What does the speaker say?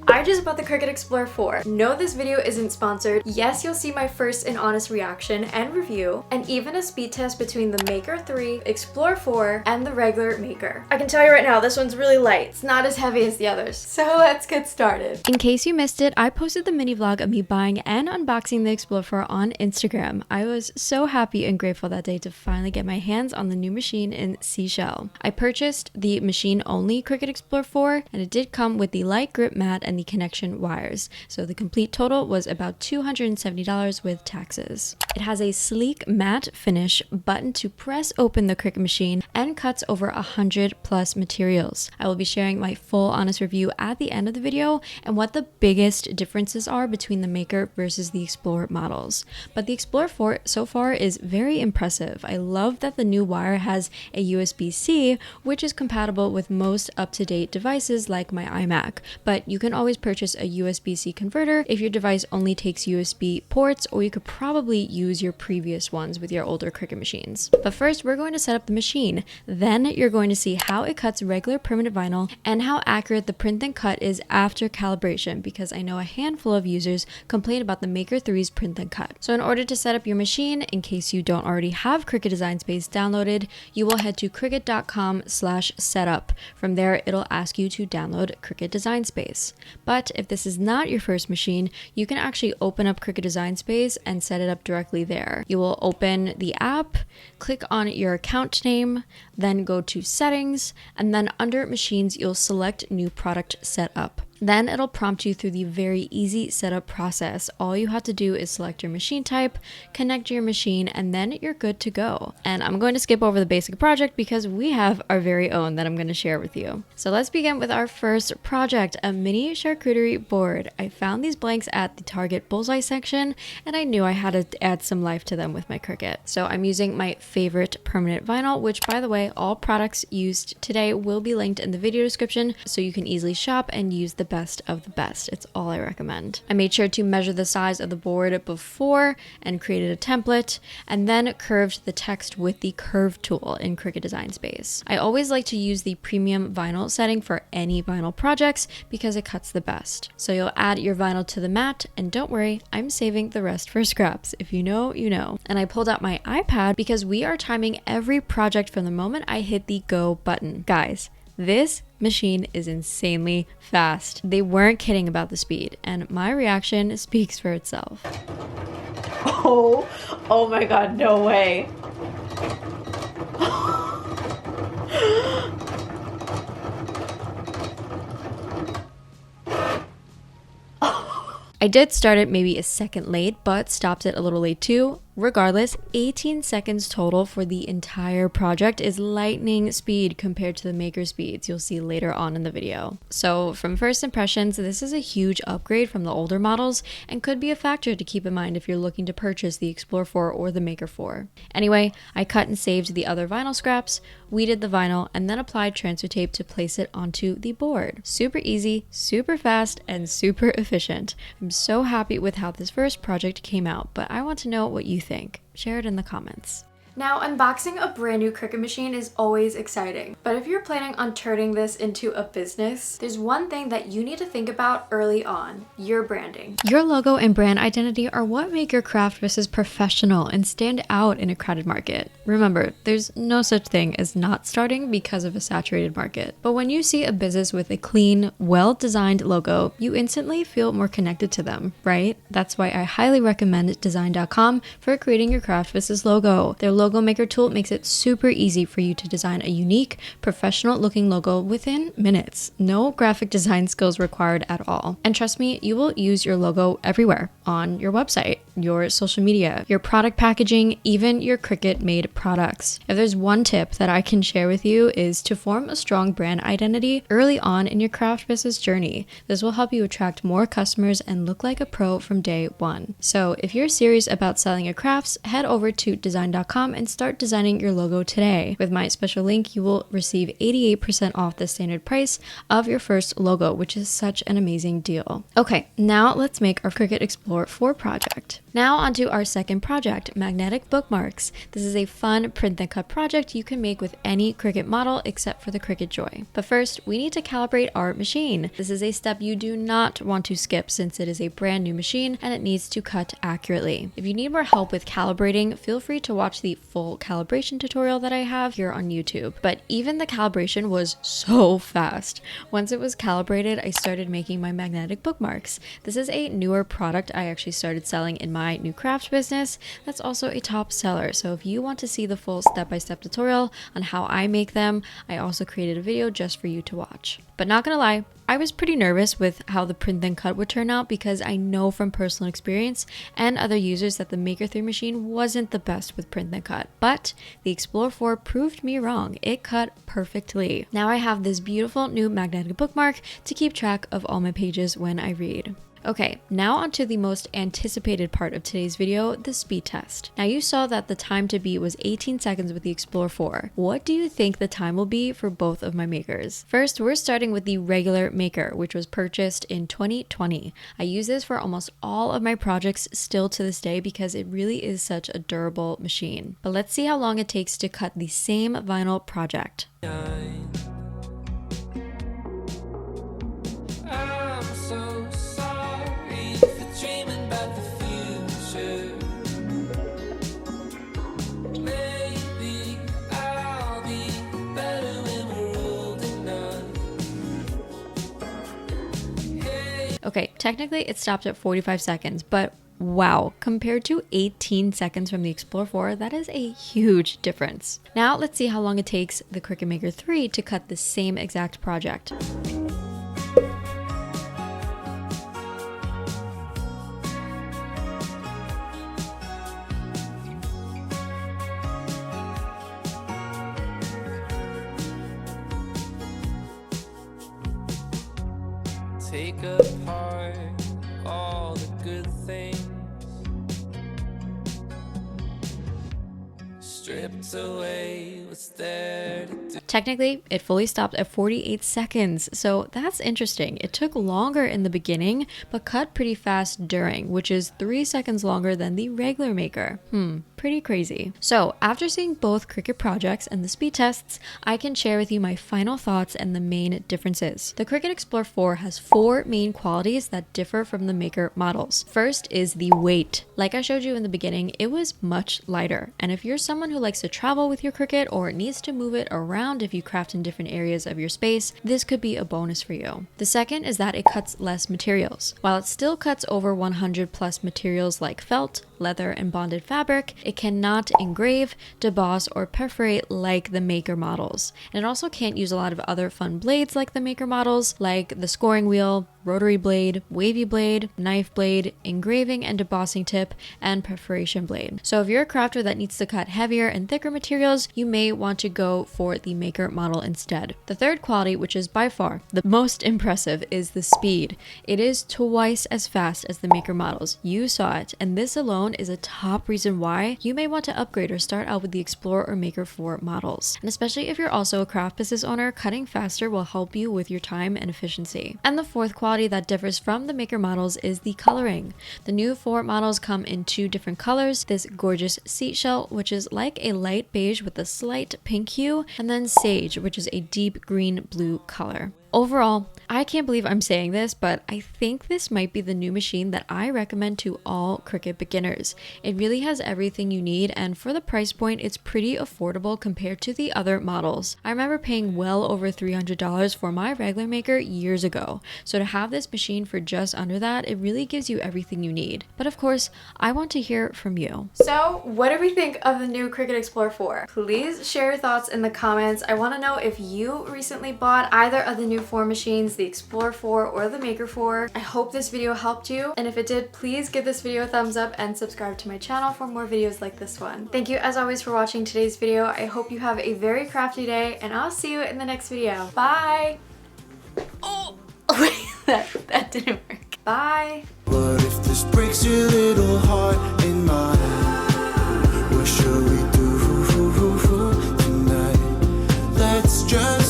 I just bought the Cricut Explore 4. No, this video isn't sponsored. Yes, you'll see my first and honest reaction and review, and even a speed test between the Maker 3, Explore 4, and the regular Maker. I can tell you right now, this one's really light. It's not as heavy as the others. So let's get started. In case you missed it, I posted the mini vlog of me buying and unboxing the Explore 4 on Instagram. I was so happy and grateful that day to finally get my hands on the new machine in seashell. I purchased the machine-only Cricut Explore 4, and it did come with the light grip mat and the connection wires. So the complete total was about $270 with taxes. It has a sleek matte finish, button to press open the Cricut machine, and cuts over 100 plus materials. I will be sharing my full honest review at the end of the video and what the biggest differences are between the Maker versus the Explore models. But the Explore 4 so far is very impressive. I love that the new wire has a USB-C, which is compatible with most up-to-date devices like my iMac, but you can always purchase a USB-C converter if your device only takes USB ports, or you could probably use your previous ones with your older Cricut machines. But first, we're going to set up the machine. Then you're going to see how it cuts regular permanent vinyl and how accurate the print and cut is after calibration, because I know a handful of users complain about the Maker 3's print and cut. So in order to set up your machine, in case you don't already have Cricut Design Space downloaded, you will head to cricut.com/setup. From there, it'll ask you to download Cricut Design Space. But if this is not your first machine, you can actually open up Cricut Design Space and set it up directly there. You will open the app, click on your account name, then go to settings, and then under machines, you'll select new product setup. Then it'll prompt you through the very easy setup process. All you have to do is select your machine type, connect your machine, and then you're good to go. And I'm going to skip over the basic project because we have our very own that I'm going to share with you. So let's begin with our first project, a mini charcuterie board. I found these blanks at the Target Bullseye section, and I knew I had to add some life to them with my Cricut. So I'm using my favorite permanent vinyl, which, by the way, all products used today will be linked in the video description, so you can easily shop and use the best of the best. It's all I recommend. I made sure to measure the size of the board before and created a template, and then curved the text with the curve tool in Cricut Design Space. I always like to use the premium vinyl setting for any vinyl projects because it cuts the best. So you'll add your vinyl to the mat, and don't worry, I'm saving the rest for scraps. If you know, you know. And I pulled out my iPad because we are timing every project from the moment I hit the go button. Guys, this machine is insanely fast. They weren't kidding about the speed, and my reaction speaks for itself. Oh my god, no way. I did start it maybe a second late, but stopped it a little late too. Regardless, 18 seconds total for the entire project is lightning speed compared to the Maker speeds you'll see later on in the video. So from first impressions, this is a huge upgrade from the older models and could be a factor to keep in mind if you're looking to purchase the Explore 4 or the Maker 4. Anyway, I cut and saved the other vinyl scraps, weeded the vinyl, and then applied transfer tape to place it onto the board. Super easy, super fast, and super efficient. I'm so happy with how this first project came out, but I want to know what you think. Share it in the comments. Now, unboxing a brand new Cricut machine is always exciting, but if you're planning on turning this into a business, there's one thing that you need to think about early on: your branding. Your logo and brand identity are what make your craft business professional and stand out in a crowded market. Remember, there's no such thing as not starting because of a saturated market. But when you see a business with a clean, well-designed logo, you instantly feel more connected to them, right? That's why I highly recommend design.com for creating your craft business logo. Their logo maker tool makes it super easy for you to design a unique, professional looking logo within minutes. No graphic design skills required at all. And trust me, you will use your logo everywhere: on your website, your social media, your product packaging, even your Cricut made products. If there's one tip that I can share with you, is to form a strong brand identity early on in your craft business journey. This will help you attract more customers and look like a pro from day one. So if you're serious about selling your crafts, head over to design.com and start designing your logo today. With my special link, you will receive 88% off the standard price of your first logo, which is such an amazing deal. Okay, now let's make our Cricut Explore 4 project. Now onto our second project, magnetic bookmarks. This is a fun print and cut project you can make with any Cricut model except for the Cricut Joy. But first, we need to calibrate our machine. This is a step you do not want to skip since it is a brand new machine and it needs to cut accurately. If you need more help with calibrating, feel free to watch the full calibration tutorial that I have here on YouTube. But even the calibration was so fast. Once it was calibrated, I started making my magnetic bookmarks. This is a newer product I actually started selling in my new craft business that's also a top seller. So if you want to see the full step-by-step tutorial on how I make them, I also created a video just for you to watch. But not gonna lie, I was pretty nervous with how the print and cut would turn out because I know from personal experience and other users that the Maker 3 machine wasn't the best with print and cut. But the Explore 4 proved me wrong. It cut perfectly. Now I have this beautiful new magnetic bookmark to keep track of all my pages when I read. Okay, now onto the most anticipated part of today's video, the speed test. Now you saw that the time to beat was 18 seconds with the Explore 4. What do you think the time will be for both of my makers? First, we're starting with the regular Maker, which was purchased in 2020. I use this for almost all of my projects still to this day because it really is such a durable machine. But let's see how long it takes to cut the same vinyl project. Okay, technically it stopped at 45 seconds, but wow, compared to 18 seconds from the Explore 4, that is a huge difference. Now let's see how long it takes the Cricut Maker 3 to cut the same exact project. Take apart all the good things, stripped away what's there to do. Technically, it fully stopped at 48 seconds, so that's interesting. It took longer in the beginning, but cut pretty fast during, which is 3 seconds longer than the regular Maker. Pretty crazy. So after seeing both Cricut projects and the speed tests, I can share with you my final thoughts and the main differences. The Cricut Explore 4 has 4 main qualities that differ from the Maker models. First is the weight. Like I showed you in the beginning, it was much lighter. And if you're someone who likes to travel with your Cricut or needs to move it around if you craft in different areas of your space, this could be a bonus for you. The second is that it cuts less materials. While it still cuts over 100 plus materials like felt, leather, and bonded fabric, it cannot engrave, deboss, or perforate like the Maker models. And it also can't use a lot of other fun blades like the Maker models, like the scoring wheel, rotary blade, wavy blade, knife blade, engraving and debossing tip, and perforation blade. So if you're a crafter that needs to cut heavier and thicker materials, you may want to go for the Maker model instead. The third quality, which is by far the most impressive, is the speed. It is twice as fast as the Maker models. You saw it, and this alone is a top reason why you may want to upgrade or start out with the Explore or Maker 4 models. And especially if you're also a craft business owner, cutting faster will help you with your time and efficiency. And the fourth quality that differs from the Maker models is the coloring. The new 4 models come in 2 different colors, this gorgeous seashell, which is like a light beige with a slight pink hue, and then sage, which is a deep green blue color. Overall, I can't believe I'm saying this, but I think this might be the new machine that I recommend to all Cricut beginners. It really has everything you need, and for the price point, it's pretty affordable compared to the other models. I remember paying well over $300 for my regular Maker years ago, so to have this machine for just under that, it really gives you everything you need. But of course, I want to hear from you. So, what do we think of the new Cricut Explore 4? Please share your thoughts in the comments. I want to know if you recently bought either of the new 4 machines, the Explore 4 or the Maker 4. I hope this video helped you, and if it did, please give this video a thumbs up and subscribe to my channel for more videos like this one. Thank you as always for watching today's video. I hope you have a very crafty day, and I'll see you in the next video. Bye! Oh! Wait, that didn't work. Bye! What if this breaks your little heart in mine? What should we do tonight? Let's just